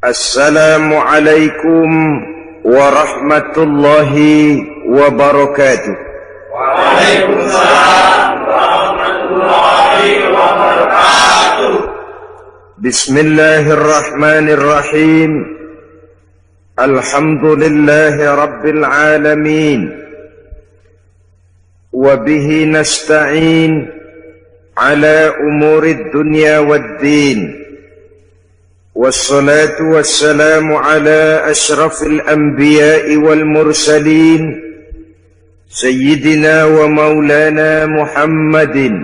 Assalamualaikum warahmatullahi wabarakatuh. Waalaikumsalam warahmatullahi wabarakatuh. Bismillahirrahmanirrahim. Alhamdulillahi rabbil alamin. Wabihi nasta'in ala umurid dunya waddin. Wassalatu wassalamu ala ashrafil anbiya'i wal mursalin Sayyidina wa maulana Muhammadin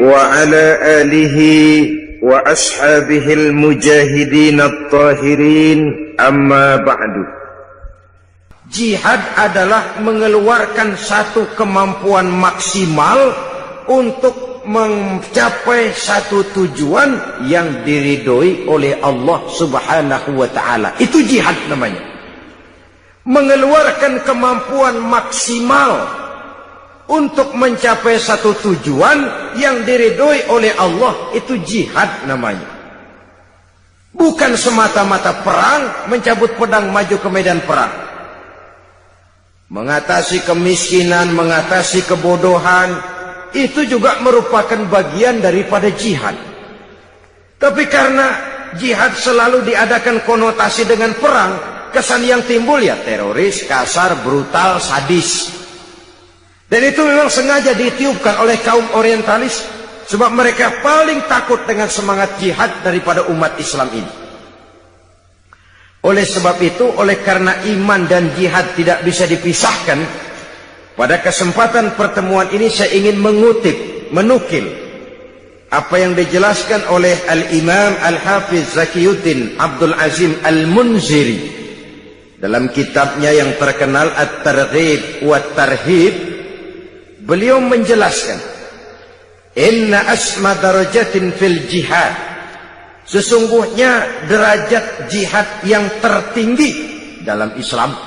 wa ala alihi wa ashabihil mujahidin at-tahirin, amma ba'du. Jihad adalah mengeluarkan satu kemampuan maksimal untuk mencapai satu tujuan yang diridhoi oleh Allah Subhanahu wa ta'ala. Itu jihad namanya. Mengeluarkan kemampuan maksimal untuk mencapai satu tujuan yang diridhoi oleh Allah, itu jihad namanya. Bukan semata-mata perang, mencabut pedang maju ke medan perang. Mengatasi kemiskinan, mengatasi kebodohan, itu juga merupakan bagian daripada jihad. Tapi karena jihad selalu diadakan konotasi dengan perang, kesan yang timbul ya teroris, kasar, brutal, sadis. Dan itu memang sengaja ditiupkan oleh kaum orientalis, sebab mereka paling takut dengan semangat jihad daripada umat Islam ini. Oleh sebab itu, oleh karena iman dan jihad tidak bisa dipisahkan, pada kesempatan pertemuan ini saya ingin menukil apa yang dijelaskan oleh Al-Imam Al-Hafiz Zakiyuddin Abdul Azim Al-Munziri dalam kitabnya yang terkenal At-Targhib wa Tarhib. Beliau menjelaskan, inna asma darajatin fil jihad, sesungguhnya derajat jihad yang tertinggi dalam Islam.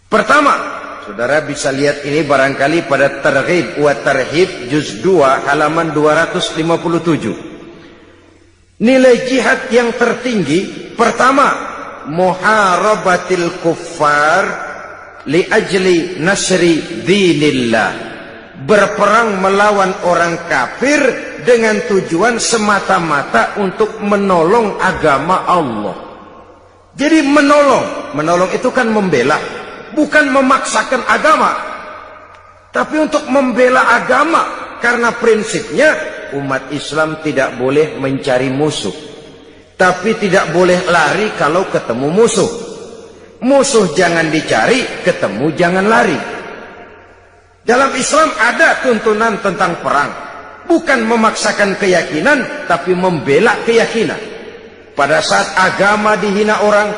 Pertama, saudara bisa lihat ini barangkali pada Targhib wa Tarhib juz 2 halaman 257. Nilai jihad yang tertinggi, pertama, muharabatil kuffar li ajli nasri dinillah, berperang melawan orang kafir dengan tujuan semata-mata untuk menolong agama Allah. Jadi menolong itu kan membela, bukan memaksakan agama, tapi untuk membela agama. Karena prinsipnya umat Islam tidak boleh mencari musuh, tapi tidak boleh lari kalau ketemu musuh. Musuh jangan dicari, ketemu jangan lari. Dalam Islam ada tuntunan tentang perang, bukan memaksakan keyakinan, tapi membela keyakinan. Pada saat agama dihina orang,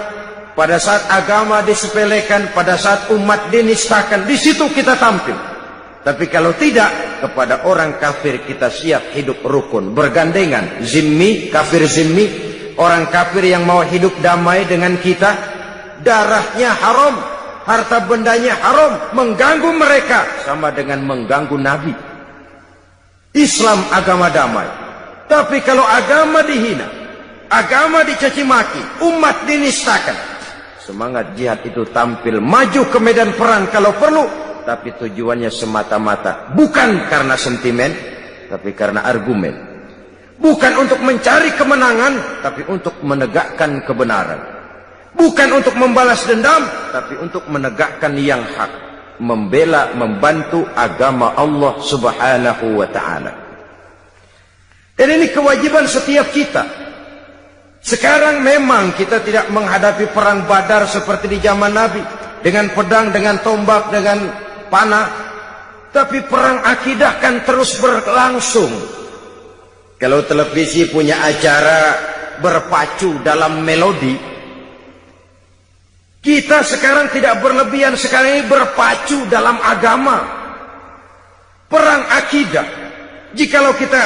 pada saat agama disepelekan, pada saat umat dinistakan, di situ kita tampil. Tapi kalau tidak, kepada orang kafir kita siap hidup rukun, bergandengan, zimmi, kafir zimmi, orang kafir yang mau hidup damai dengan kita, darahnya haram, harta bendanya haram, mengganggu mereka sama dengan mengganggu Nabi. Islam agama damai. Tapi kalau agama dihina, agama dicaci maki, umat dinistakan, semangat jihad itu tampil maju ke medan perang kalau perlu, tapi tujuannya semata-mata bukan karena sentimen, tapi karena argumen. Bukan untuk mencari kemenangan, tapi untuk menegakkan kebenaran. Bukan untuk membalas dendam, tapi untuk menegakkan yang hak, membela, membantu agama Allah Subhanahu wa ta'ala. Dan ini kewajiban setiap kita. Sekarang memang kita tidak menghadapi perang Badar seperti di zaman Nabi, dengan pedang, dengan tombak, dengan panah. Tapi perang akidah kan terus berlangsung. Kalau televisi punya acara berpacu dalam melodi, kita sekarang tidak berlebihan, sekarang ini berpacu dalam agama. Perang akidah. Jikalau kita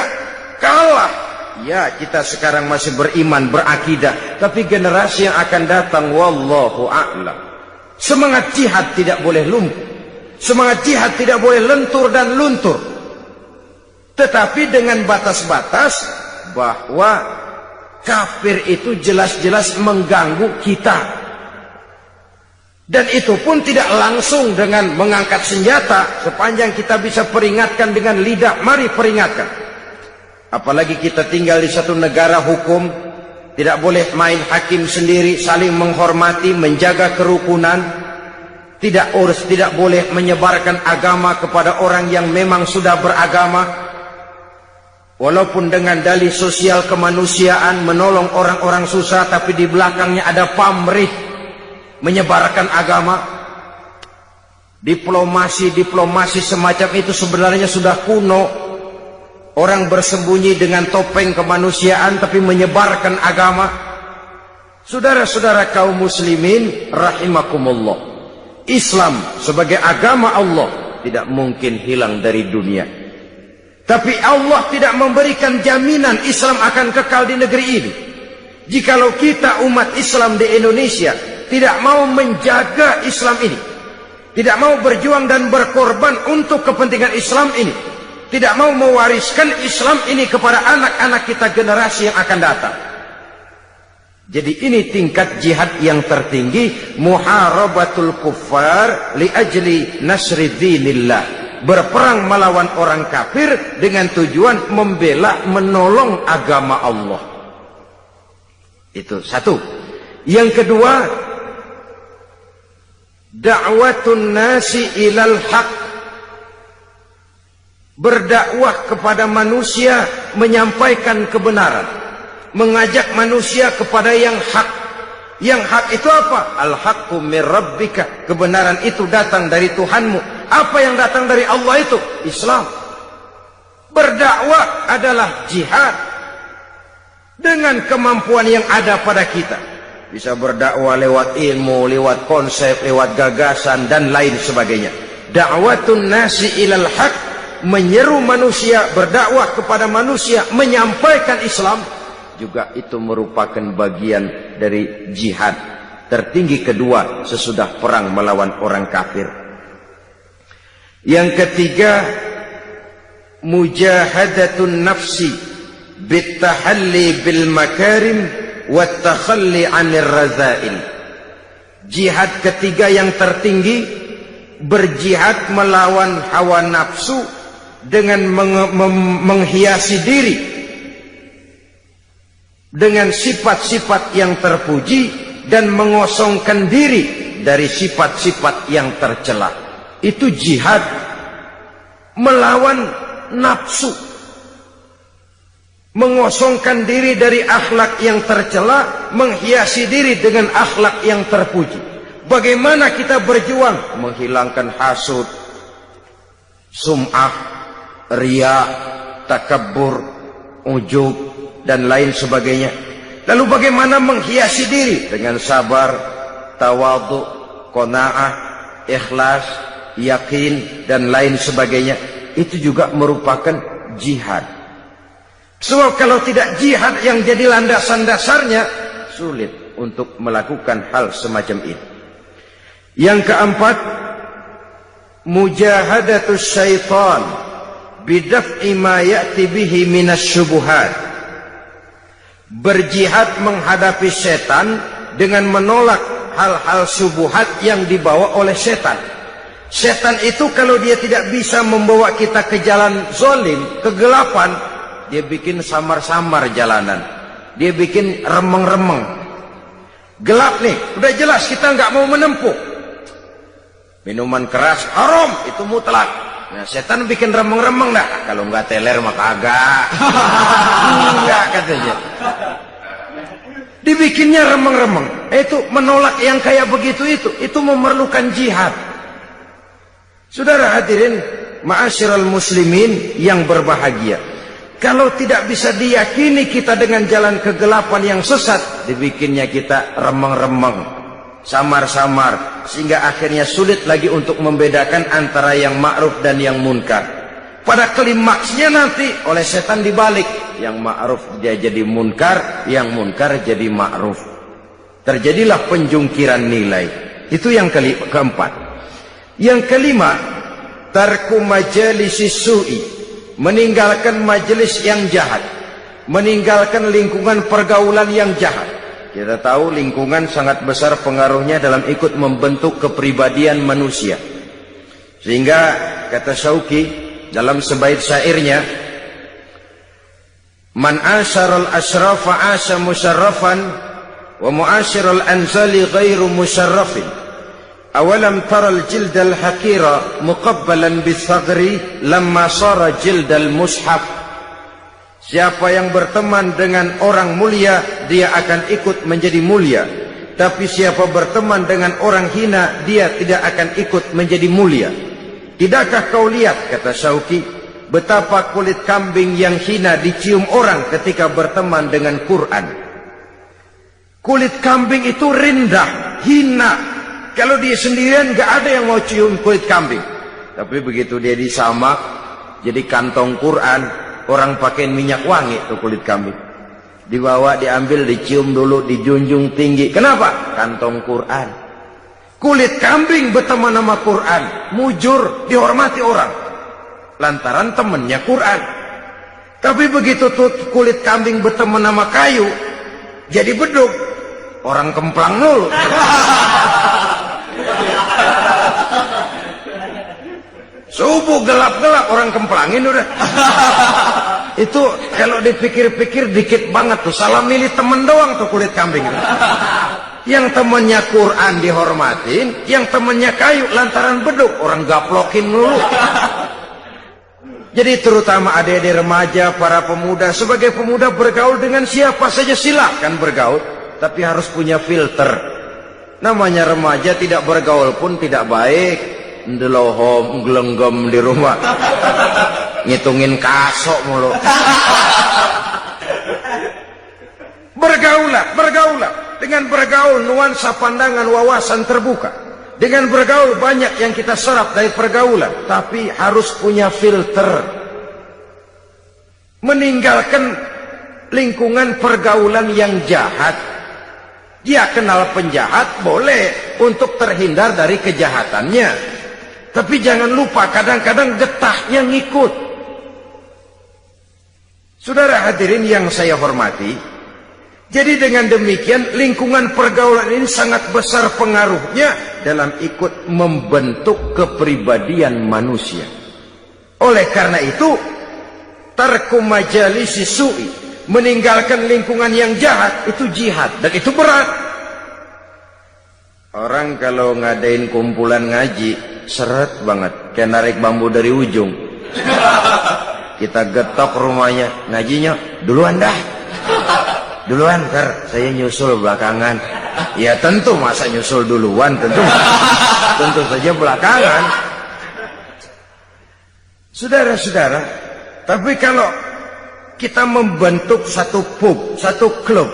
kalah, ya kita sekarang masih beriman, berakidah. Tapi generasi yang akan datang, wallahu a'lam, semangat jihad tidak boleh lumpuh. Semangat jihad tidak boleh lentur dan luntur. Tetapi dengan batas-batas bahwa Kafir itu jelas-jelas mengganggu kita. Dan itu pun tidak langsung dengan mengangkat senjata. Sepanjang kita bisa peringatkan dengan lidah, mari peringatkan. Apalagi kita tinggal di satu negara hukum, tidak boleh main hakim sendiri, saling menghormati, menjaga kerukunan. Tidak boleh menyebarkan agama kepada orang yang memang sudah beragama. Walaupun dengan dalih sosial kemanusiaan, menolong orang-orang susah, tapi di belakangnya ada pamrih menyebarkan agama. Diplomasi semacam itu sebenarnya sudah kuno. Orang bersembunyi dengan topeng kemanusiaan tapi menyebarkan agama. Saudara-saudara kaum muslimin rahimakumullah, Islam sebagai agama Allah tidak mungkin hilang dari dunia. Tapi Allah tidak memberikan jaminan Islam akan kekal di negeri ini. Jikalau kita umat Islam di Indonesia tidak mau menjaga Islam ini, tidak mau berjuang dan berkorban untuk kepentingan Islam ini, tidak mau mewariskan Islam ini kepada anak-anak kita generasi yang akan datang. Jadi ini tingkat jihad yang tertinggi, muharabatul kuffar li ajli nasri dinillah. Berperang melawan orang kafir dengan tujuan membela, menolong agama Allah. Itu satu. Yang kedua, da'watun nasi ilal haq. Berdakwah kepada manusia, menyampaikan kebenaran, mengajak manusia kepada yang hak. Yang hak itu apa? Al-haqqu mir rabbika. Kebenaran itu datang dari Tuhanmu. Apa yang datang dari Allah itu? Islam. Berdakwah adalah jihad dengan kemampuan yang ada pada kita. Bisa berdakwah lewat ilmu, lewat konsep, lewat gagasan dan lain sebagainya. Da'watun nasi ilal haq, menyeru manusia, berdakwah kepada manusia, menyampaikan Islam, juga itu merupakan bagian dari jihad tertinggi kedua sesudah perang melawan orang kafir. Yang ketiga, mujahadatun nafsi bitahalli bil makarim wat takhalli 'anir razail. Jihad ketiga yang tertinggi, berjihad melawan hawa nafsu dengan menghiasi diri dengan sifat-sifat yang terpuji dan mengosongkan diri dari sifat-sifat yang tercela. Itu jihad melawan nafsu, mengosongkan diri dari akhlak yang tercela, menghiasi diri dengan akhlak yang terpuji. Bagaimana kita berjuang menghilangkan hasud, sum'ah, riya, takabbur, ujub dan lain sebagainya. Lalu bagaimana menghiasi diri dengan sabar, tawadhu, qanaah, ikhlas, yakin dan lain sebagainya. Itu juga merupakan jihad. Sebab kalau tidak jihad yang jadi landasan dasarnya, sulit untuk melakukan hal semacam ini. Yang keempat, mujahadatus syaitan bidaf'i ma ya'ti bihi minas syubuhat. Berjihad menghadapi setan dengan menolak hal-hal syubhat yang dibawa oleh setan. Setan itu kalau dia tidak bisa membawa kita ke jalan zalim, kegelapan, dia bikin samar-samar jalanan, dia bikin remeng-remeng. Gelap nih, udah jelas kita nggak mau menempuh. Minuman keras haram, itu mutlak. Nah, setan bikin remeng-remeng dah. Kalau nggak teler maka agak. Enggak katanya. Dibikinnya remeng-remeng. Itu menolak yang kayak begitu itu memerlukan jihad. Saudara hadirin, ma'asyiral muslimin yang berbahagia. Kalau tidak bisa diyakini kita dengan jalan kegelapan yang sesat, dibikinnya kita remeng-remeng, samar-samar, sehingga akhirnya sulit lagi untuk membedakan antara yang ma'ruf dan yang munkar. Pada klimaksnya nanti oleh setan dibalik, yang ma'ruf dia jadi munkar, yang munkar jadi ma'ruf. Terjadilah penjungkiran nilai. Itu yang keempat. Yang kelima, tarku majalisi su'i, meninggalkan majelis yang jahat. meninggalkan lingkungan pergaulan yang jahat. Kita tahu lingkungan sangat besar pengaruhnya dalam ikut membentuk kepribadian manusia. Sehingga kata Syauqi dalam sebaik syairnya, man asyaral asrafa asya musyarrafan wa muasyiral anzali ghairu musyarrafin. Awalam taral jildal hakira muqabbalan bisagri lamma sara jildal mushaf. Siapa yang berteman dengan orang mulia, dia akan ikut menjadi mulia. Tapi siapa berteman dengan orang hina, dia tidak akan ikut menjadi mulia. Tidakkah kau lihat, kata Syauqi, betapa kulit kambing yang hina dicium orang ketika berteman dengan Quran. Kulit kambing itu rendah, hina. Kalau dia sendirian gak ada yang mau cium kulit kambing. Tapi begitu dia disamak jadi kantong Quran, orang pakai minyak wangi tuh kulit kambing. Dibawa, diambil, dicium dulu, dijunjung tinggi. Kenapa? Kantong Quran. Kulit kambing berteman sama Quran, mujur, dihormati orang. Lantaran temannya Quran. Tapi begitu tuh kulit kambing berteman sama kayu, jadi beduk. Orang kemplang dulu. Subuh gelap-gelap orang kemplangin udah. Itu kalau dipikir-pikir dikit banget tuh. Salah milih temen doang tuh kulit kambing. Yang temennya Quran dihormatin, yang temennya kayu lantaran beduk, orang gaplokin dulu. Jadi terutama adik-adik remaja, para pemuda, sebagai pemuda bergaul dengan siapa saja silakan bergaul, tapi harus punya filter. Namanya remaja, tidak bergaul pun tidak baik. Ndelohom gelenggem di rumah, ngitungin kasok mulu. Bergaulah. Dengan bergaul nuansa pandangan wawasan terbuka. Dengan bergaul banyak yang kita serap dari pergaulan, tapi harus punya filter. Meninggalkan lingkungan pergaulan yang jahat. Dia kenal penjahat boleh untuk terhindar dari kejahatannya. Tapi jangan lupa kadang-kadang getahnya ngikut. Saudara hadirin yang saya hormati, jadi dengan demikian lingkungan pergaulan ini sangat besar pengaruhnya dalam ikut membentuk kepribadian manusia. Oleh karena itu, tarku majalisi su'i, meninggalkan lingkungan yang jahat, itu jihad, dan itu berat. Orang kalau ngadain kumpulan ngaji, seret banget, kayak narik bambu dari ujung. Kita getok rumahnya, ngajinya duluan dah. Duluan, saya nyusul belakangan. Ya tentu, masa nyusul duluan, tentu saja belakangan. Saudara-saudara, tapi kalau kita membentuk satu pub, satu klub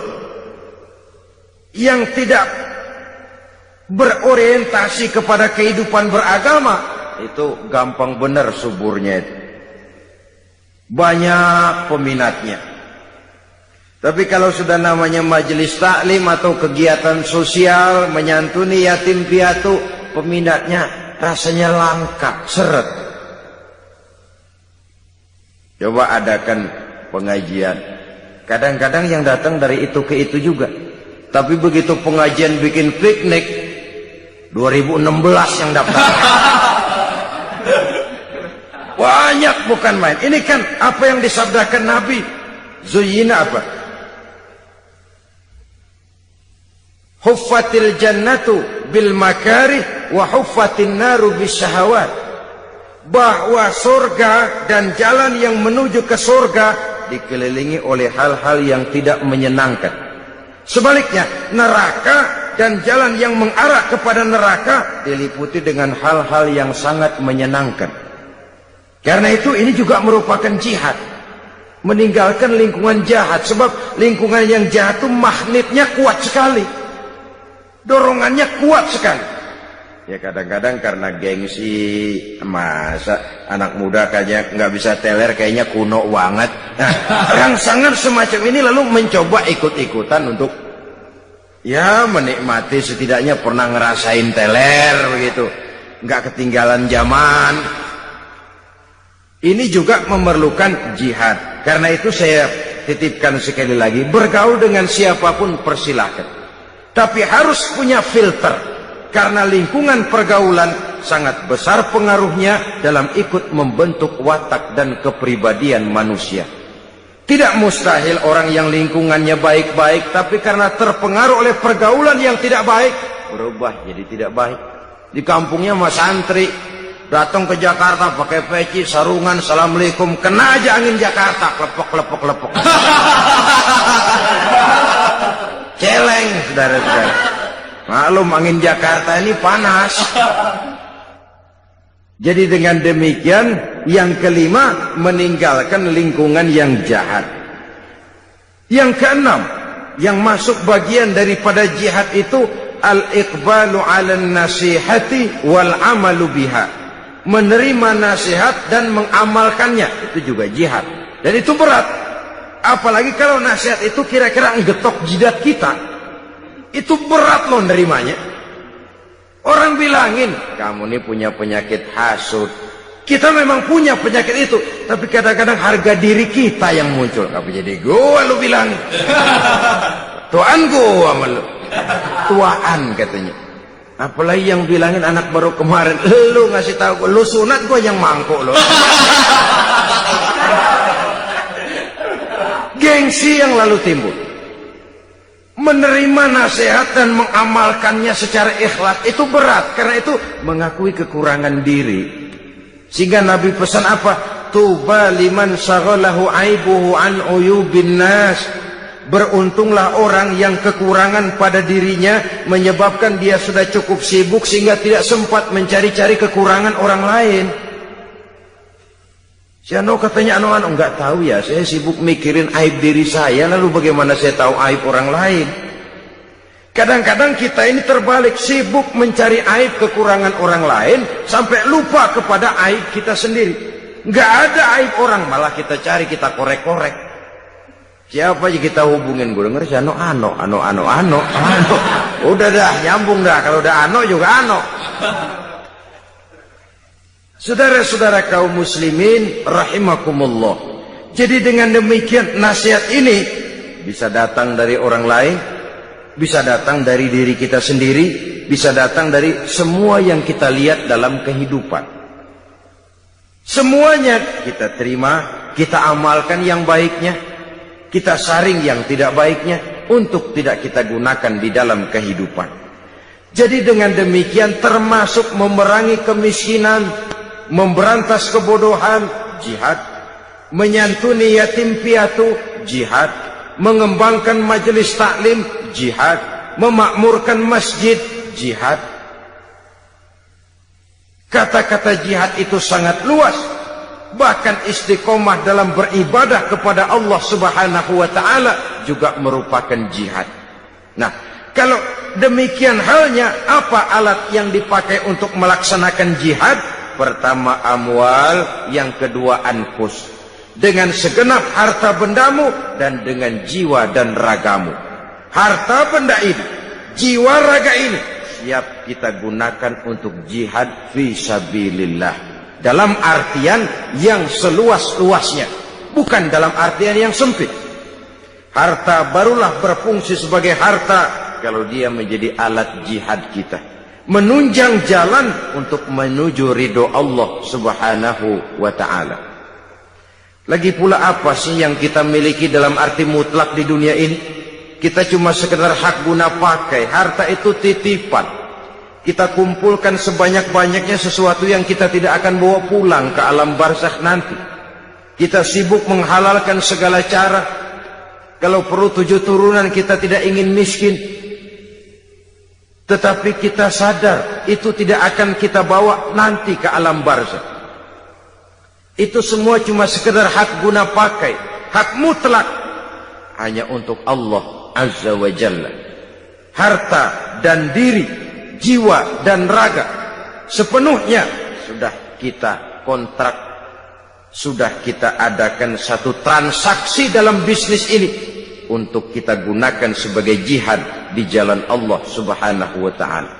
yang tidak berorientasi kepada kehidupan beragama, itu gampang benar suburnya itu. Banyak peminatnya. Tapi kalau sudah namanya majelis taklim atau kegiatan sosial menyantuni yatim piatu, peminatnya rasanya langka, seret. Coba adakan pengajian. Kadang-kadang yang datang dari itu ke itu juga. Tapi begitu pengajian bikin piknik, 2016 yang daftar. Banyak bukan main. Ini kan apa yang disabdakan Nabi. Zuyyina apa? Huffatil jannatu bil makarih wa huffatin naru bis syahawat. Bahwa surga dan jalan yang menuju ke surga dikelilingi oleh hal-hal yang tidak menyenangkan. Sebaliknya, neraka dan jalan yang mengarah kepada neraka diliputi dengan hal-hal yang sangat menyenangkan. Karena itu ini juga merupakan jihad. Meninggalkan lingkungan jahat. Sebab lingkungan yang jahat itu magnetnya kuat sekali. Dorongannya kuat sekali. Ya kadang-kadang karena gengsi. Masa anak muda kayaknya nggak bisa teler, kayaknya kuno banget. Nah, rangsangan semacam ini lalu mencoba ikut-ikutan untuk ya menikmati, setidaknya pernah ngerasain teler begitu, nggak ketinggalan zaman. Ini juga memerlukan jihad. Karena itu saya titipkan sekali lagi, bergaul dengan siapapun persilahkan, tapi harus punya filter, karena lingkungan pergaulan sangat besar pengaruhnya dalam ikut membentuk watak dan kepribadian manusia. Tidak mustahil orang yang lingkungannya baik-baik, tapi karena terpengaruh oleh pergaulan yang tidak baik, berubah jadi tidak baik. Di kampungnya mas santri, datang ke Jakarta pakai peci, sarungan, assalamualaikum, kena aja angin Jakarta, klepok. Celeng, saudara-saudara. Maklum angin Jakarta ini panas. Jadi dengan demikian, yang kelima, meninggalkan lingkungan yang jahat. Yang keenam, yang masuk bagian daripada jihad itu, al-iqbalu 'alan nasihati wal 'amalu biha. Menerima nasihat dan mengamalkannya, itu juga jihad. Dan itu berat. Apalagi kalau nasihat itu kira-kira ngetok jidat kita. Itu berat loh nerimanya. Orang bilangin, kamu ini punya penyakit hasud. Kita memang punya penyakit itu, tapi kadang-kadang harga diri kita yang muncul. Apa jadi gua lu bilangin? Tuan gua sama lu. Tuaan katanya. Apalagi yang bilangin anak baru kemarin, lu ngasih tahu gua, lu sunat, gua yang mangkuk lo. Gengsi yang lalu timbul. Menerima nasihat dan mengamalkannya secara ikhlas itu berat, karena itu mengakui kekurangan diri. Sehingga Nabi pesan apa? Tuba liman syaghalahu aibuhu an uyubin nas. Beruntunglah orang yang kekurangan pada dirinya menyebabkan dia sudah cukup sibuk sehingga tidak sempat mencari-cari kekurangan orang lain. Si Ano katanya, enggak tahu ya, saya sibuk mikirin aib diri saya, lalu bagaimana saya tahu aib orang lain? Kadang-kadang kita ini terbalik, sibuk mencari aib kekurangan orang lain, sampai lupa kepada aib kita sendiri. Enggak ada aib orang, malah kita cari, kita korek-korek. Siapa aja kita hubungin, gue denger si Ano. Udah dah, nyambung dah, kalau udah Ano juga Ano. Saudara-saudara kaum muslimin rahimakumullah. Jadi dengan demikian nasihat ini bisa datang dari orang lain, bisa datang dari diri kita sendiri, bisa datang dari semua yang kita lihat dalam kehidupan. Semuanya kita terima, kita amalkan yang baiknya, kita saring yang tidak baiknya untuk tidak kita gunakan di dalam kehidupan. Jadi dengan demikian termasuk memerangi kemiskinan, memberantas kebodohan, jihad, menyantuni yatim piatu, jihad, mengembangkan majelis taklim, jihad, memakmurkan masjid, jihad. Kata-kata jihad itu sangat luas. Bahkan istiqomah dalam beribadah kepada Allah Subhanahu wa ta'ala juga merupakan jihad. Nah, kalau demikian halnya, apa alat yang dipakai untuk melaksanakan jihad? Pertama amwal, yang kedua anfus. Dengan segenap harta bendamu dan dengan jiwa dan ragamu. Harta benda ini, jiwa raga ini siap kita gunakan untuk jihad fi sabilillah. Dalam artian yang seluas-luasnya, bukan dalam artian yang sempit. Harta barulah berfungsi sebagai harta kalau dia menjadi alat jihad kita, menunjang jalan untuk menuju ridho Allah Subhanahu wa ta'ala. Lagi pula apa sih yang kita miliki dalam arti mutlak di dunia ini? Kita cuma sekedar hak guna pakai. Harta itu titipan. Kita kumpulkan sebanyak-banyaknya sesuatu yang kita tidak akan bawa pulang ke alam barzakh nanti. Kita sibuk menghalalkan segala cara. Kalau perlu 7 turunan kita tidak ingin miskin. Tetapi kita sadar itu tidak akan kita bawa nanti ke alam barzakh. Itu semua cuma sekedar hak guna pakai, hak mutlak hanya untuk Allah Azza wa Jalla. Harta dan diri, jiwa dan raga sepenuhnya sudah kita kontrak, sudah kita adakan satu transaksi dalam bisnis ini untuk kita gunakan sebagai jihad di jalan Allah Subhanahu wa ta'ala.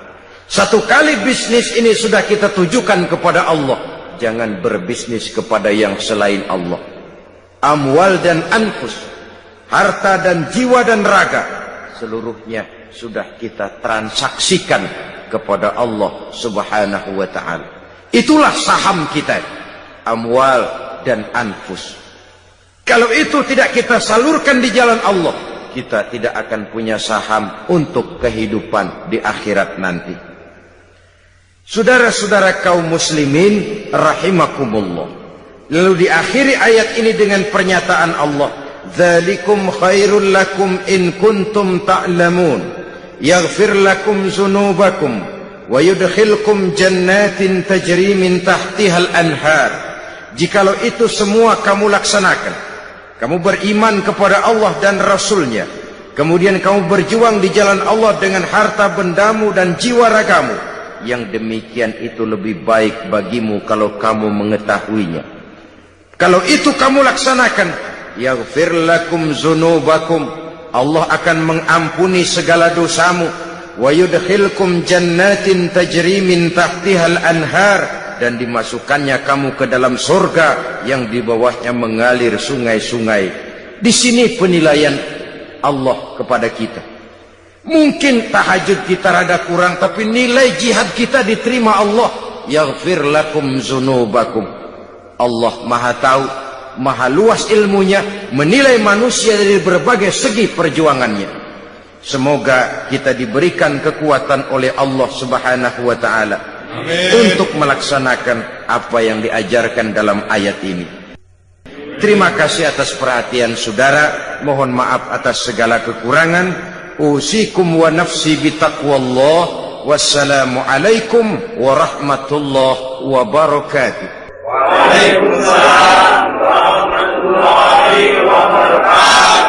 Satu kali bisnis ini sudah kita tujukan kepada Allah, jangan berbisnis kepada yang selain Allah. Amwal dan anfus, harta dan jiwa dan raga, seluruhnya sudah kita transaksikan kepada Allah Subhanahu wa ta'ala. Itulah saham kita, amwal dan anfus. Kalau itu tidak kita salurkan di jalan Allah, kita tidak akan punya saham untuk kehidupan di akhirat nanti. Saudara-saudara kaum muslimin rahimakumullah. Lalu diakhiri ayat ini dengan pernyataan Allah, "Dzalikum khairul lakum in kuntum ta'lamun, yaghfir lakum dzunubakum wa yudkhilkum jannatin tajri min tahtihal anhar." Jikalau itu semua kamu laksanakan, kamu beriman kepada Allah dan Rasul-Nya, kemudian kamu berjuang di jalan Allah dengan harta bendamu dan jiwa ragamu, yang demikian itu lebih baik bagimu kalau kamu mengetahuinya. Kalau itu kamu laksanakan, yaghfir lakum dzunubakum, Allah akan mengampuni segala dosamu, wa yudkhilkum jannatin tajri min tahtihal anhar, dan dimasukkannya kamu ke dalam surga yang di bawahnya mengalir sungai-sungai. Di sini penilaian Allah kepada kita. Mungkin tahajud kita rada kurang, tapi nilai jihad kita diterima Allah. Yaghfir lakum dzunubakum. Allah maha tahu, maha luas ilmunya, menilai manusia dari berbagai segi perjuangannya. Semoga kita diberikan kekuatan oleh Allah Subhanahu wa ta'ala untuk melaksanakan apa yang diajarkan dalam ayat ini. Terima kasih atas perhatian saudara. Mohon maaf atas segala kekurangan. Usikum wa nafsi bitaqwallah. Wassalamu alaikum warahmatullahi wabarakatuh. Waalaikumsalam warahmatullahi wabarakatuh.